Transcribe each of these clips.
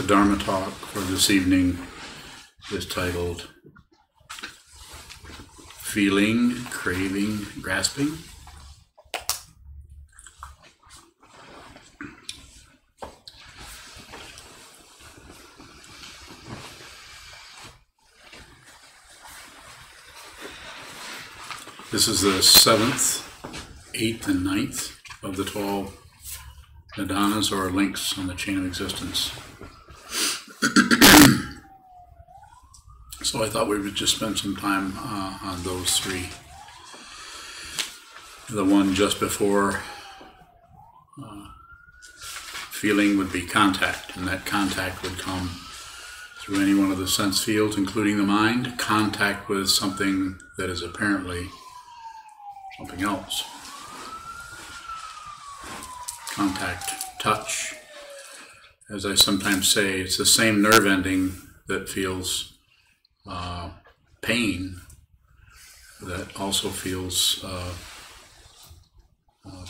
The Dharma talk for this evening is titled Feeling, Craving, Grasping. This is the 7th, 8th, and 9th of the 12 Nidanas, or links on the chain of existence. So I thought we would just spend some time on those three. The one just before feeling would be contact, and that contact would come through any one of the sense fields, including the mind. Contact with something that is apparently something else. Contact, touch. As I sometimes say, it's the same nerve ending that feels pain that also feels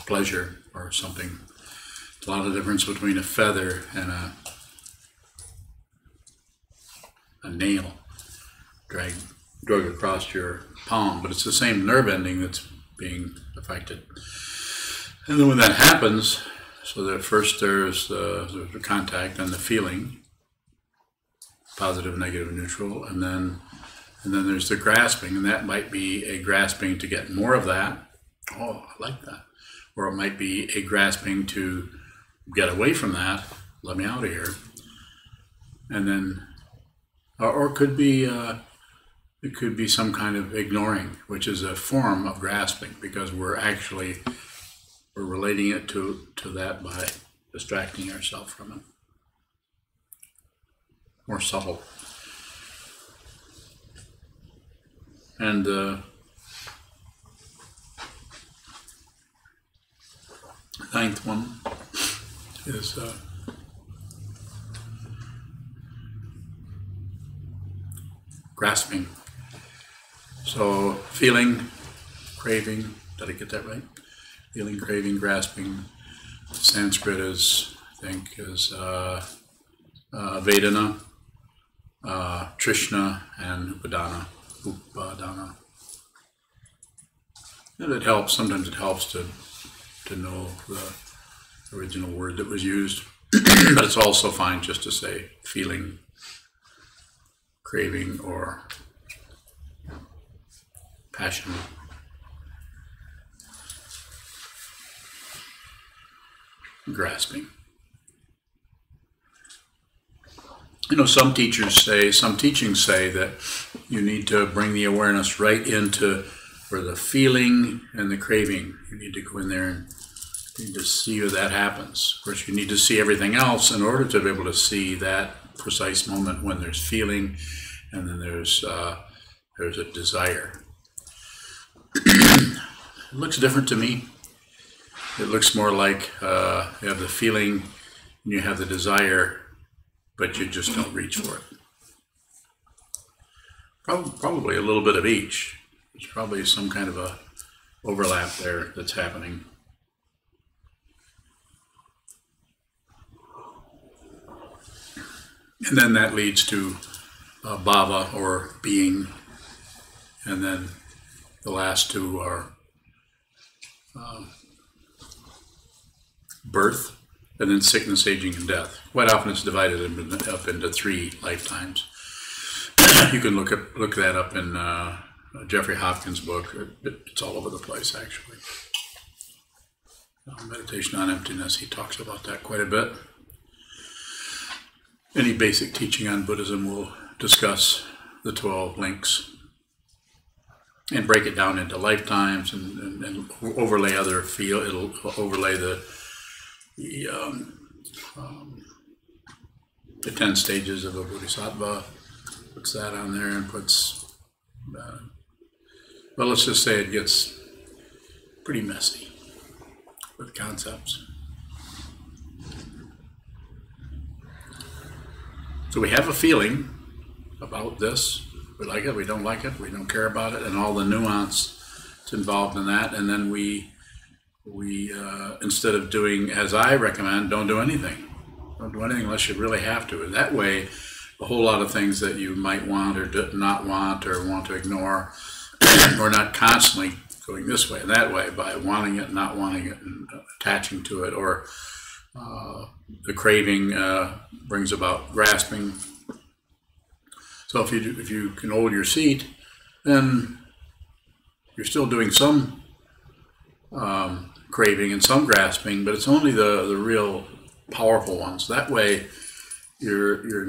pleasure or something. There's a lot of difference between a feather and a nail drug across your palm, but it's the same nerve ending that's being affected. And then when that happens, so that first there's the contact and the feeling, positive, negative, neutral, and then there's the grasping, and that might be a grasping to get more of that. Oh, I like that. Or it might be a grasping to get away from that. Let me out of here. And then, or it could be some kind of ignoring, which is a form of grasping, because we're relating it to that by distracting ourselves from it. More subtle. And the ninth one is grasping. So feeling, craving, did I get that right? Feeling, craving, grasping. Sanskrit is, I think, is Vedana, Trishna, and Upadana. And it helps, sometimes it helps to know the original word that was used, but it's also fine just to say feeling, craving, or passion. Grasping. You know, some teachings say that you need to bring the awareness right into where the feeling and the craving, you need to go in there and you need to see where that happens. Of course, you need to see everything else in order to be able to see that precise moment when there's feeling and then there's a desire. It looks different to me. It looks more like you have the feeling and you have the desire, but you just don't reach for it. Probably a little bit of each. There's probably some kind of a overlap there that's happening. And then that leads to bhava, or being, and then the last two are birth, and then sickness, aging, and death. Quite often it's divided up into 3 lifetimes. You can look that up in Jeffrey Hopkins' book. It's all over the place, actually. Meditation on Emptiness, he talks about that quite a bit. Any basic teaching on Buddhism will discuss the 12 links and break it down into lifetimes and overlay other it'll overlay the 10 stages of a bodhisattva, puts that on there and puts, well, let's just say it gets pretty messy with concepts. So we have a feeling about this. We like it, we don't like it, we don't care about it, and all the nuance that's involved in that. And then we instead of doing, as I recommend, don't do anything. Don't do anything unless you really have to. And that way, a whole lot of things that you might want or not want or want to ignore, or not constantly going this way and that way by wanting it, not wanting it, and attaching to it, or the craving brings about grasping. So if you can hold your seat, then you're still doing some craving and some grasping, but it's only the real powerful ones. That way, your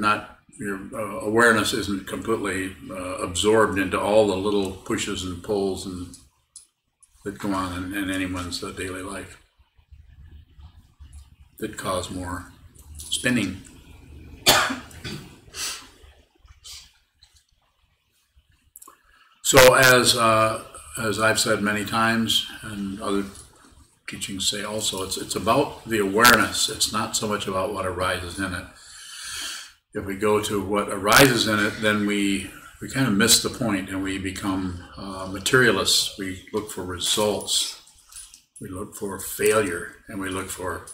awareness isn't completely absorbed into all the little pushes and pulls and that go on in anyone's daily life that cause more spinning. So as I've said many times, and other teachings say also, it's about the awareness. It's not so much about what arises in it. If we go to what arises in it, then we kind of miss the point and we become materialists. We look for results. We look for failure, and we look for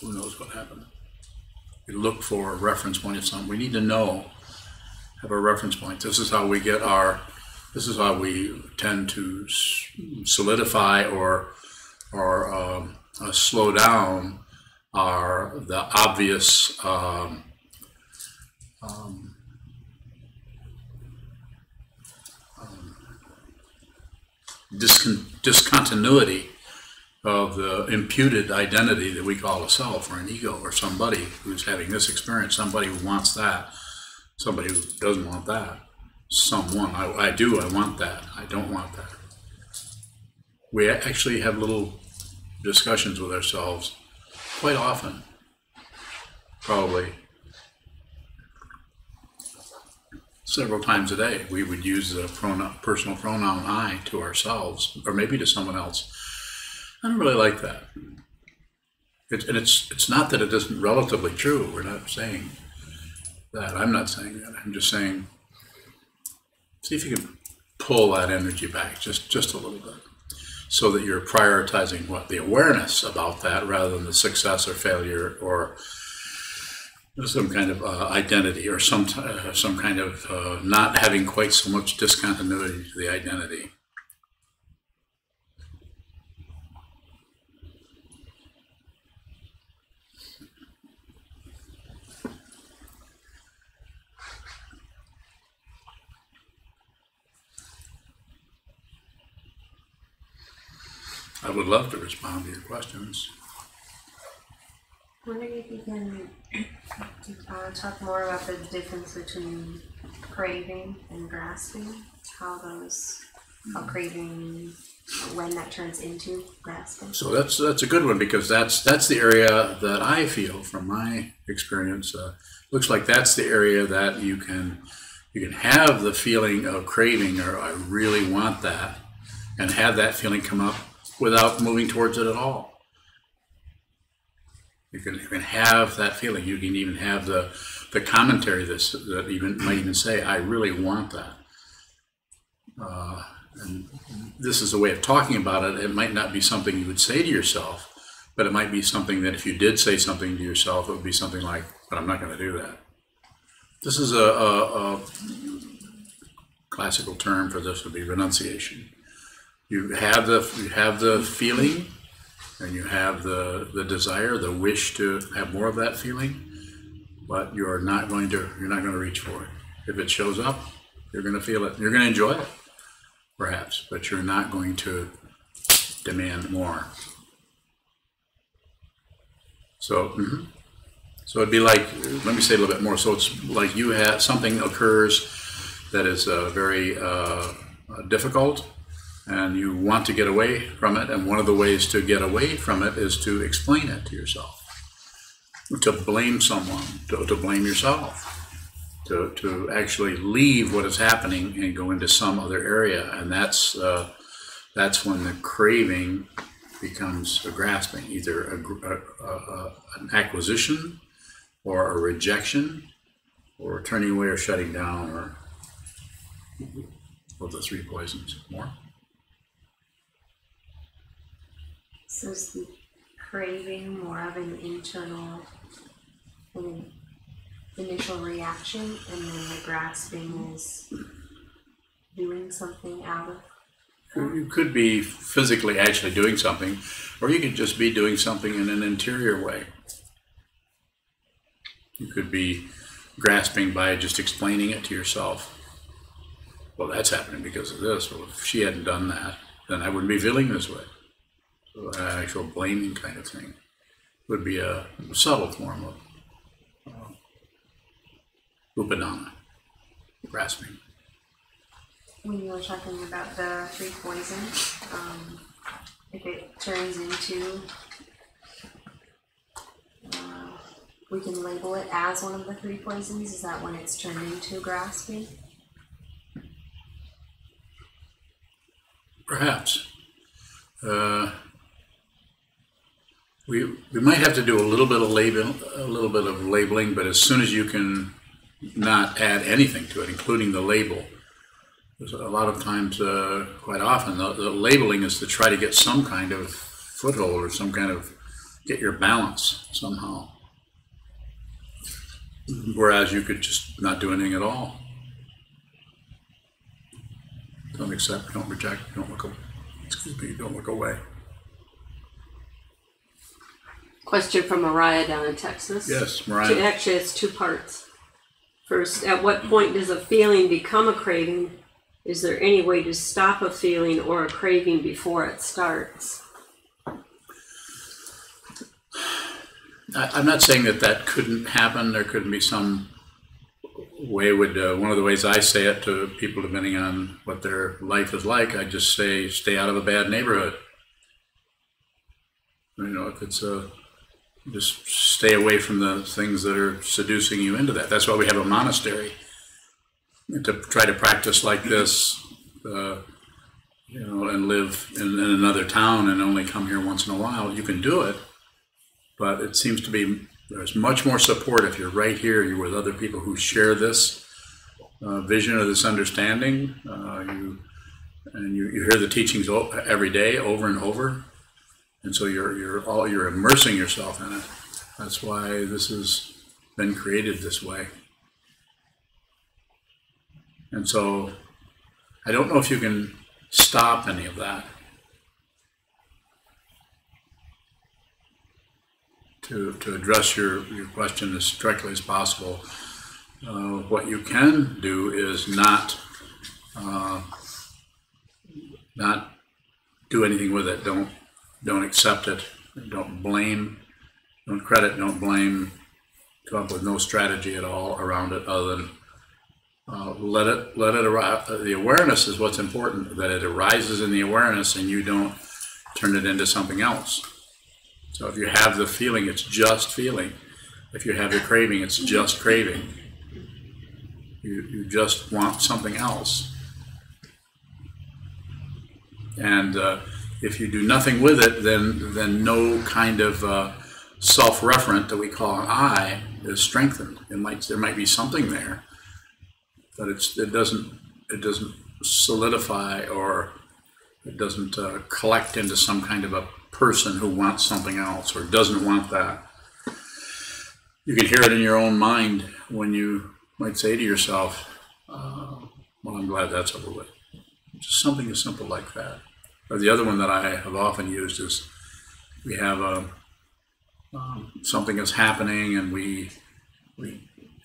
who knows what happened. We look for a reference point of something. We need to know, have a reference point. This is how we get this is how we tend to solidify or slow down the obvious discontinuity of the imputed identity that we call a self or an ego or somebody who's having this experience, somebody who wants that, somebody who doesn't want that, someone. I want that, I don't want that. We actually have little discussions with ourselves quite often, probably several times a day. We would use the personal pronoun I to ourselves, or maybe to someone else. I don't really like that. It's not that it isn't relatively true. We're not saying that. I'm not saying that. I'm just saying, see if you can pull that energy back just a little bit, so that you're prioritizing the awareness about that rather than the success or failure or some kind of identity, or some kind of not having quite so much discontinuity to the identity. I would love to respond to your questions. I'm wondering if you can talk more about the difference between craving and grasping, how craving, when that turns into grasping. So that's a good one, because that's the area that I feel from my experience. Looks like that's the area that you can have the feeling of craving, or I really want that, and have that feeling come up without moving towards it at all. You can have that feeling. You can even have the commentary that might even say, I really want that. And this is a way of talking about it. It might not be something you would say to yourself, but it might be something that if you did say something to yourself, it would be something like, but I'm not going to do that. This is a classical term for this would be renunciation. You have the feeling, and you have the desire, the wish to have more of that feeling, but you're not going to reach for it. If it shows up, you're going to feel it. You're going to enjoy it, perhaps, but you're not going to demand more. So, so it'd be like, let me say a little bit more. So it's like you have something occurs that is very difficult, and you want to get away from it, and one of the ways to get away from it is to explain it to yourself, to blame someone, to blame yourself, to actually leave what is happening and go into some other area, and that's when the craving becomes a grasping, either an acquisition, or a rejection, or turning away or shutting down, or of the three poisons. More? So is the craving more of an internal, an initial reaction, and then the grasping is doing something out of? You could be physically actually doing something, or you could just be doing something in an interior way. You could be grasping by just explaining it to yourself. Well, that's happening because of this. Well, if she hadn't done that, then I wouldn't be feeling this way. So an actual blaming kind of thing would be a subtle form of upadana, grasping. When you were talking about the 3 poisons, if it turns into, we can label it as one of the 3 poisons. Is that when it's turned into grasping? Perhaps. We might have to do a little bit of labeling, but as soon as you can not add anything to it, including the label. Because a lot of times, quite often, the labeling is to try to get some kind of foothold or some kind of get your balance somehow. Whereas you could just not do anything at all. Don't accept, don't reject, don't look away. Question from Mariah down in Texas. Yes, Mariah. Actually, it's 2 parts. First, at what point does a feeling become a craving? Is there any way to stop a feeling or a craving before it starts? I'm not saying that couldn't happen. There couldn't be some way. One of the ways I say it to people, depending on what their life is like, I just say, stay out of a bad neighborhood. If it's just stay away from the things that are seducing you into that. That's why we have a monastery, to try to practice like this, and live in another town and only come here once in a while. You can do it, but it seems to be there's much more support if you're right here. You're with other people who share this vision or this understanding. You hear the teachings every day, over and over, and so you're immersing yourself in it. That's why this has been created this way. And so I don't know if you can stop any of that. To address your question as directly as possible, what you can do is not do anything with it. Don't accept it. Don't blame. Don't credit. Don't blame. Come up with no strategy at all around it other than let it arise. The awareness is what's important. That it arises in the awareness, and you don't turn it into something else. So if you have the feeling, it's just feeling. If you have the craving, it's just craving. You just want something else. And if you do nothing with it, then no kind of self-referent that we call an I is strengthened. There might be something there, but it doesn't solidify, or it doesn't collect into some kind of a person who wants something else or doesn't want that. You can hear it in your own mind when you might say to yourself, well, I'm glad that's over with. Just something as simple like that. Or the other one that I have often used is we have something is happening and we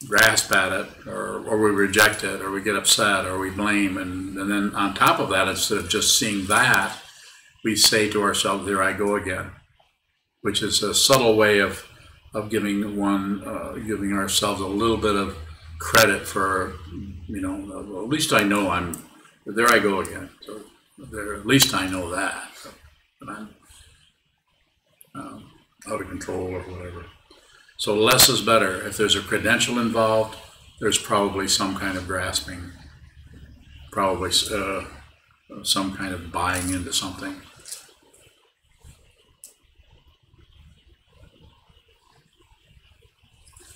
grasp at it, or we reject it, or we get upset, or we blame, and then on top of that, instead of just seeing that, we say to ourselves, there I go again, which is a subtle way of giving ourselves a little bit of credit for, well, at least I know there I go again. So at least I know that. But I'm out of control or whatever. So less is better. If there's a credential involved, there's probably some kind of grasping, probably some kind of buying into something.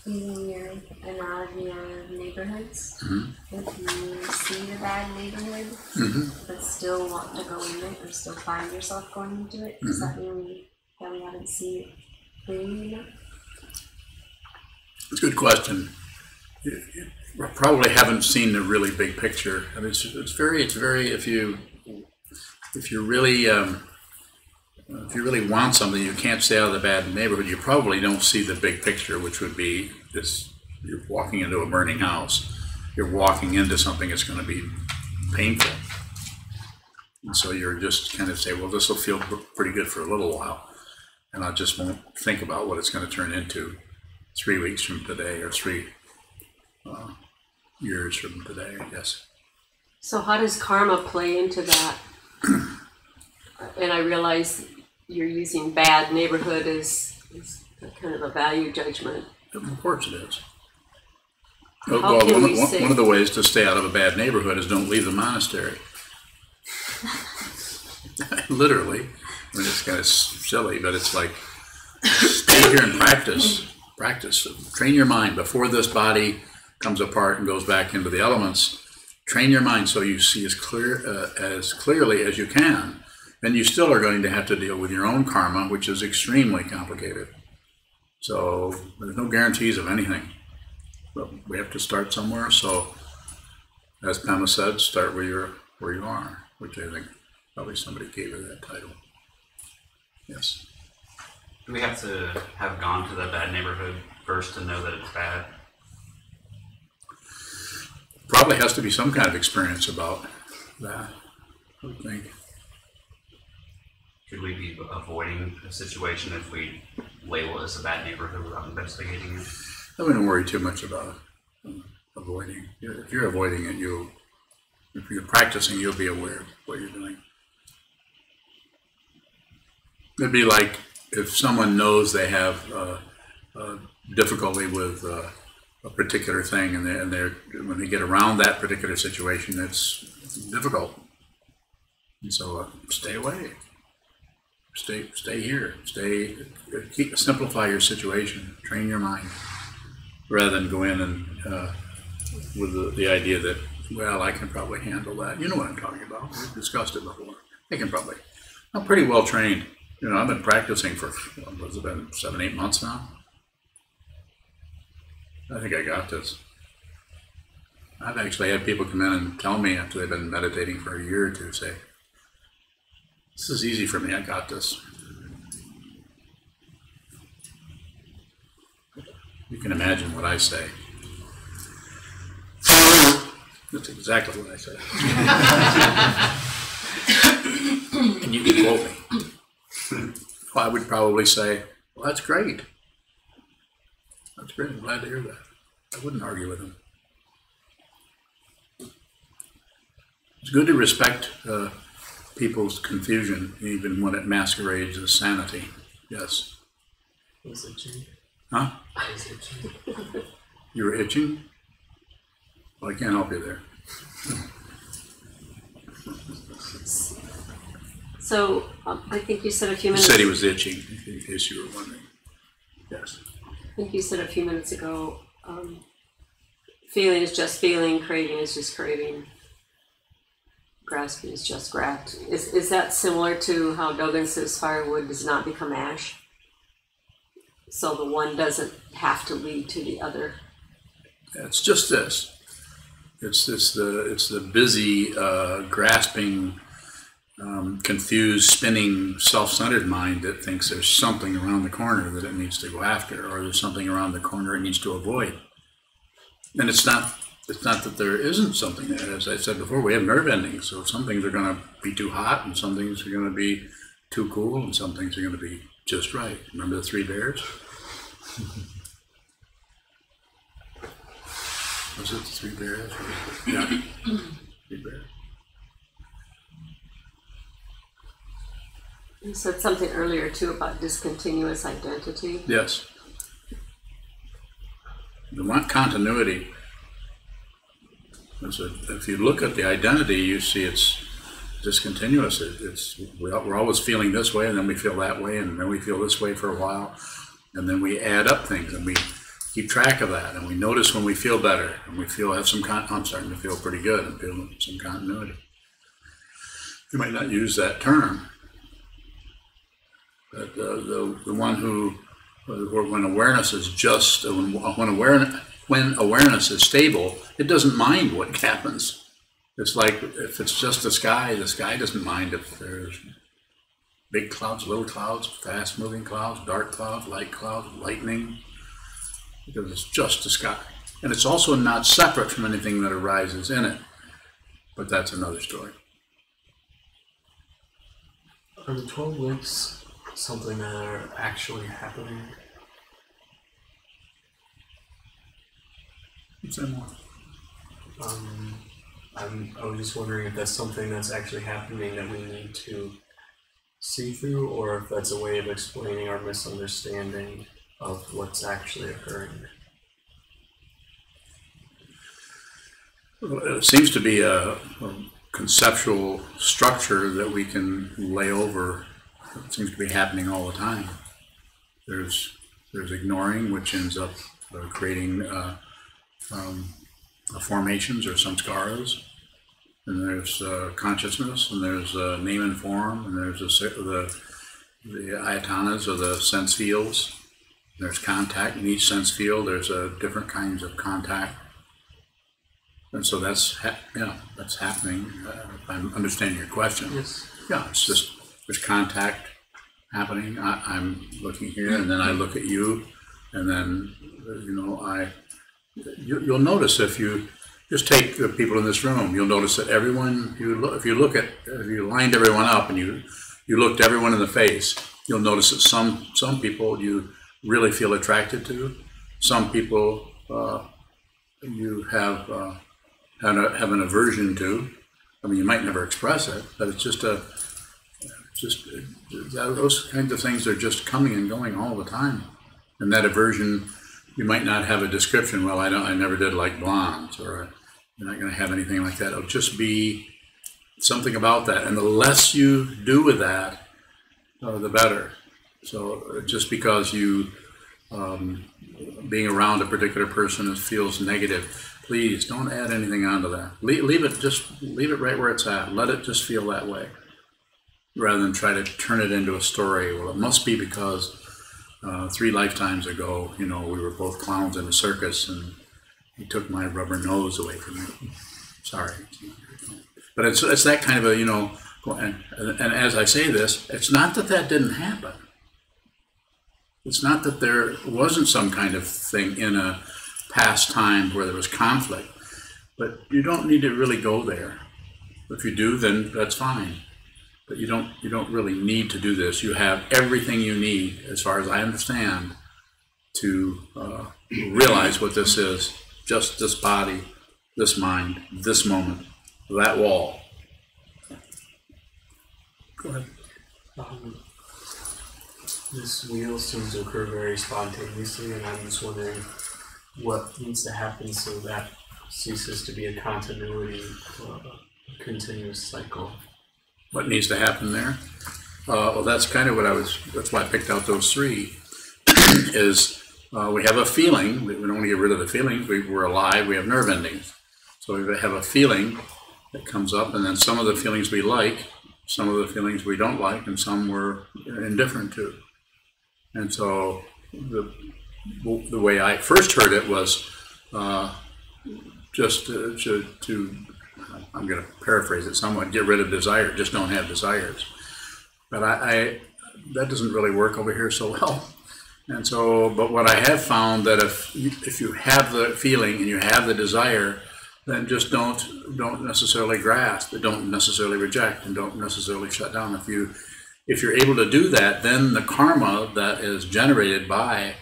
Using your analogy of neighborhoods, Mm-hmm. if you see the bad neighborhood, Mm-hmm. but still want to go in it, or still find yourself going into it, does that mean that we haven't seen it clearly enough? It's a good question. You probably haven't seen the really big picture. I mean, it's very if you really want something, you can't stay out of the bad neighborhood. You probably don't see the big picture, which would be this: you're walking into a burning house. You're walking into something that's going to be painful, and so you're just kind of say, well, this will feel pretty good for a little while, and I just won't think about what it's going to turn into 3 weeks from today or 3 years from today, I guess. So how does karma play into that? And I realize you're using bad neighborhood as kind of a value judgment. Of course it is. How Well, can we say- one of the ways to stay out of a bad neighborhood is don't leave the monastery. Literally. I mean, it's kind of silly, but it's like, stay here and practice. Practice. Train your mind before this body comes apart and goes back into the elements. Train your mind so you see as clearly as you can. And you still are going to have to deal with your own karma, which is extremely complicated. So there's no guarantees of anything. But we have to start somewhere. So, as Pema said, start where you are, which I think probably somebody gave her that title. Yes. Do we have to have gone to that bad neighborhood first to know that it's bad? Probably has to be some kind of experience about that, I would think. Could we be avoiding a situation if we label it as a bad neighborhood without investigating it? I wouldn't worry too much about avoiding. If you're avoiding it, if you're practicing, you'll be aware of what you're doing. It'd be like if someone knows they have difficulty with a particular thing, and when they get around that particular situation, it's difficult. And so stay away. Stay here. Simplify your situation. Train your mind, rather than go in and with the idea that, well, I can probably handle that. You know what I'm talking about. We've discussed it before. I'm pretty well trained. I've been practicing for, what's it been, 7, 8 months now? I think I got this. I've actually had people come in and tell me after they've been meditating for a year or two, say, this is easy for me, I got this. You can imagine what I say. That's exactly what I say. And you can quote me. Well, I would probably say, well, that's great. That's great. I'm glad to hear that. I wouldn't argue with him. It's good to respect people's confusion, even when it masquerades as sanity. Yes. Was itching? Huh? Was itching? You were itching? Well, I can't help you there. So I think you said a few He minutes. said he was itching, in case you were wondering. Yes. I think you said a few minutes ago, feeling is just feeling, craving is just craving, grasping is just grasped. Is that similar to how Dogen says firewood does not become ash? So the one doesn't have to lead to the other. It's just this. It's the busy, grasping, confused, spinning, self-centered mind that thinks there's something around the corner that it needs to go after, or there's something around the corner it needs to avoid. And it's not that there isn't something there. As I said before, we have nerve endings, so some things are going to be too hot, and some things are going to be too cool, and some things are going to be just right. Remember the 3 bears? Was it the 3 bears? Yeah, 3 bears. You said something earlier too about discontinuous identity. Yes. You want continuity. If you look at the identity, you see it's discontinuous. We're always feeling this way, and then we feel that way, and then we feel this way for a while, and then we add up things, and we keep track of that, and we notice when we feel better, and we have some I'm starting to feel pretty good, and feel some continuity. You might not use that term, The one who, when awareness is just, when awareness is stable, it doesn't mind what happens. It's like if it's just the sky doesn't mind if there's big clouds, little clouds, fast-moving clouds, dark clouds, light clouds, lightning, because it's just the sky. And it's also not separate from anything that arises in it. But that's another story. Are the 12 links something that are actually happening? Say more. I was just wondering if that's something that's actually happening that we need to see through, or if that's a way of explaining our misunderstanding of what's actually occurring. Well, it seems to be a conceptual structure that we can lay over. It seems to be happening all the time. There's ignoring, which ends up creating formations or samskaras. And there's consciousness, and there's name and form, and there's the ayatanas, or the sense fields. There's contact. In each sense field, there's different kinds of contact. And so that's happening. If I'm understanding your question. Yes. Yeah, it's just there's contact happening. I'm looking here, and then I look at you, and then you'll notice if you just take the people in this room, you'll notice that everyone if you lined everyone up and you looked everyone in the face, you'll notice that some people you really feel attracted to, some people you have an aversion to. I mean, you might never express it, but it's just those kinds of things are just coming and going all the time. And that aversion, you might not have a description. Well, I never did like blondes, or you're not going to have anything like that. It'll just be something about that. And the less you do with that, the better. So just because you being around a particular person feels negative, please don't add anything onto that. Leave it right where it's at. Let it just feel that way, rather than try to turn it into a story. Well, it must be because 3 lifetimes ago, we were both clowns in a circus, and he took my rubber nose away from me. Sorry, but it's that kind of a and as I say this, it's not that didn't happen. It's not that there wasn't some kind of thing in a past time where there was conflict, but you don't need to really go there. If you do, then that's fine. But you don't really need to do this. You have everything you need, as far as I understand, to realize what this is. Just this body, this mind, this moment, that wall. Go ahead. This wheel seems to occur very spontaneously, and I'm just wondering what needs to happen so that ceases to be a continuity or a continuous cycle. What needs to happen there? Well, that's kind of that's why I picked out those 3, is we have a feeling. We don't want to get rid of the feelings. We're alive. We have nerve endings. So we have a feeling that comes up, and then some of the feelings we like, some of the feelings we don't like, and some we're indifferent to. And so the way I first heard it was just to I'm going to paraphrase it somewhat, get rid of desire, just don't have desires. But that doesn't really work over here so well. And so, but what I have found that if you have the feeling and you have the desire, then just don't necessarily grasp, don't necessarily reject, and don't necessarily shut down. If you're able to do that, then the karma that is generated by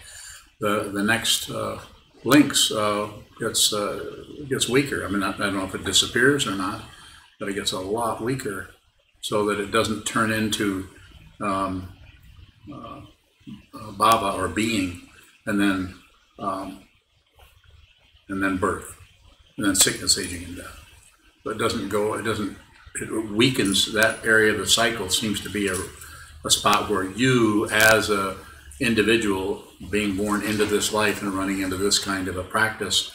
the next links gets weaker. I mean, I don't know if it disappears or not, but it gets a lot weaker, so that it doesn't turn into bhava or being, and then birth, and then sickness, aging, and death. But it weakens that area of the cycle. Seems to be a spot where you, as a individual being born into this life and running into this kind of a practice,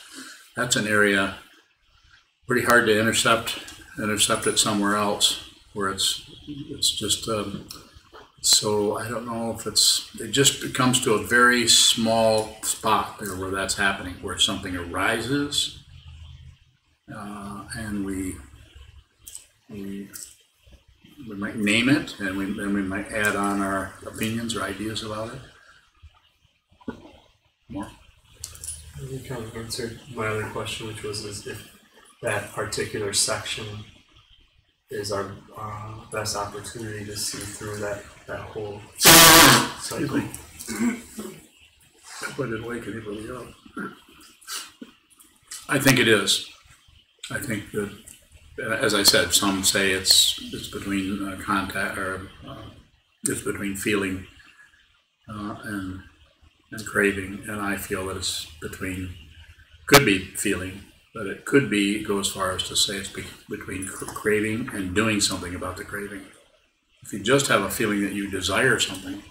that's an area pretty hard to intercept it somewhere else, where it's just So I don't know if it just comes to a very small spot there where that's happening, where something arises, and we might name it, and we might add on our opinions or ideas about it. More? You kind of answered my other question, which was if that particular section is our best opportunity to see through that whole cycle. But it wake anybody up. I think it is. I think that, as I said, some say it's between contact, or it's between feeling and craving, and I feel that it's could be feeling, but it could go as far as to say it's between craving and doing something about the craving. If you just have a feeling that you desire something,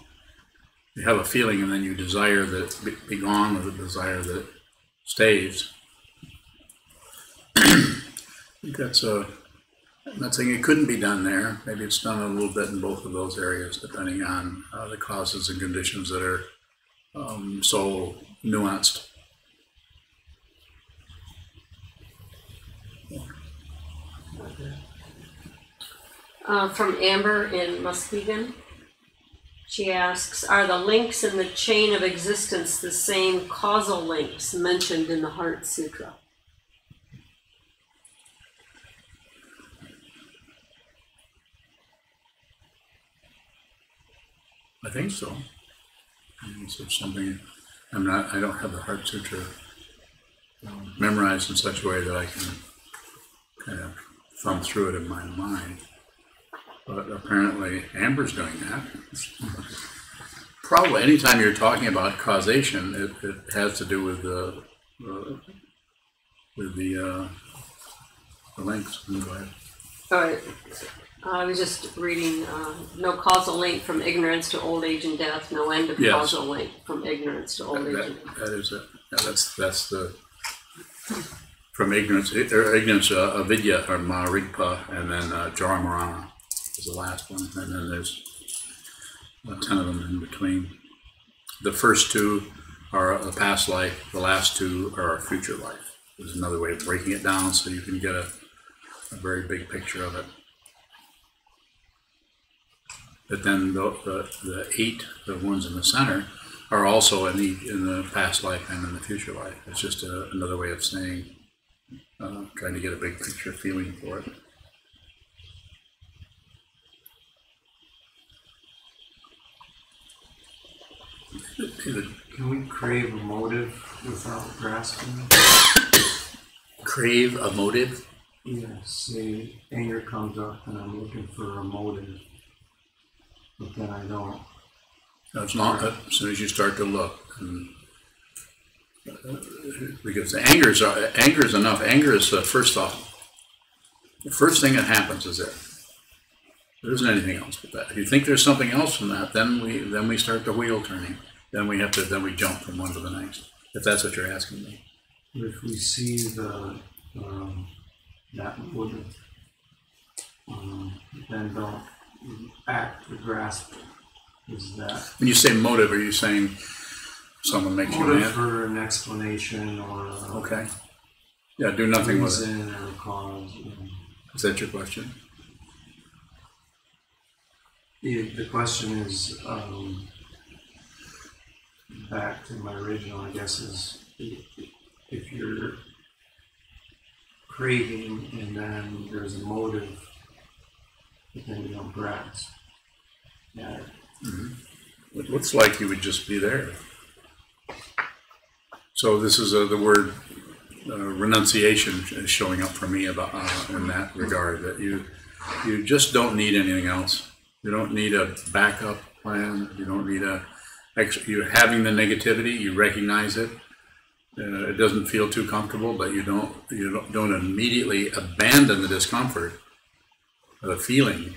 you have a feeling and then you desire that it be gone, or the desire that it stays. I think I'm not saying it couldn't be done there. Maybe it's done a little bit in both of those areas, depending on the causes and conditions that are so nuanced. From Amber in Muskegon. She asks, are the links in the chain of existence the same causal links mentioned in the Heart Sutra? I think so. So something, I don't have the Heart Sutra memorized in such a way that I can kind of thumb through it in my mind. But apparently Amber's doing that. Probably anytime you're talking about causation, it has to do with the links. Go ahead. All right. I was just reading, no causal link from ignorance to old age and death, no end of causal link from ignorance to old age and death. That is it. Yeah, that's the, from ignorance, avidya, or marigpa, and then jaramarana is the last one, and then there's 10 of them in between. The first two are a past life, the last two are a future life. There's another way of breaking it down so you can get a very big picture of it. But then the 8, the ones in the center, are also in the past life and in the future life. It's just another way of saying, trying to get a big picture feeling for it. Can we crave a motive without grasping? Crave a motive? Yes. Say anger comes up and I'm looking for a motive, but then I don't. That's not as soon as you start to look, because anger is enough. Anger is the first thought. The first thing that happens is it. There isn't anything else but that. If you think there's something else from that, then we start the wheel turning. Then we jump from one to the next. If that's what you're asking me. If we see that motive, then don't act or grasp it. Is that when you say motive? Are you saying someone makes you mad? For an explanation or okay? Yeah, do nothing with it. Reason or cause. Is that your question? The question is, back to my original, I guess, is if you're craving and then there's a motive, but then you don't grasp. Yeah. Mm-hmm. It looks like you would just be there. So this is the word renunciation is showing up for me about in that regard, that you just don't need anything else. You don't need a backup plan. You don't need you're having the negativity. You recognize it. It doesn't feel too comfortable, but you don't immediately abandon the discomfort, the feeling,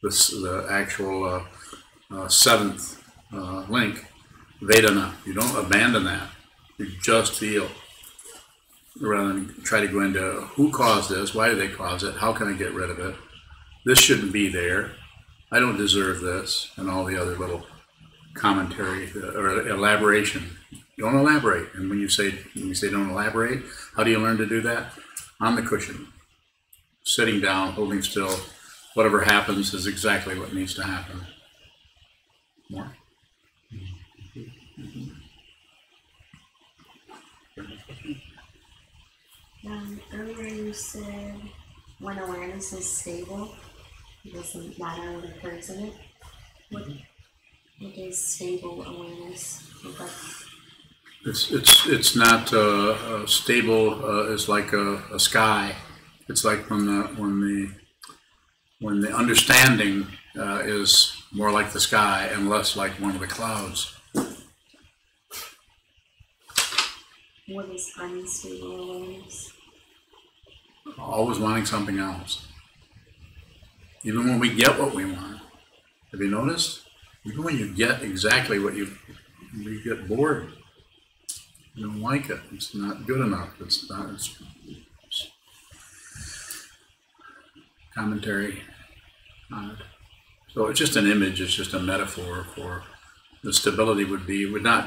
the actual seventh link, Vedana. You don't abandon that. You just feel, rather than try to go into who caused this, why did they cause it, how can I get rid of it? This shouldn't be there. I don't deserve this, and all the other little commentary or elaboration. Don't elaborate. And when you say don't elaborate, how do you learn to do that? On the cushion, sitting down, holding still. Whatever happens is exactly what needs to happen. More? Earlier you said when awareness is stable, it doesn't matter what occurs in it. What is stable awareness? It's not stable. It's like a sky. It's like when the understanding is more like the sky and less like one of the clouds. What is unstable awareness? Always wanting something else. Even when we get what we want. Have you noticed? Even when you get exactly what you get bored. You don't like it. It's not good enough. It's not. It's commentary on it. So it's just an image. It's just a metaphor for the stability would not be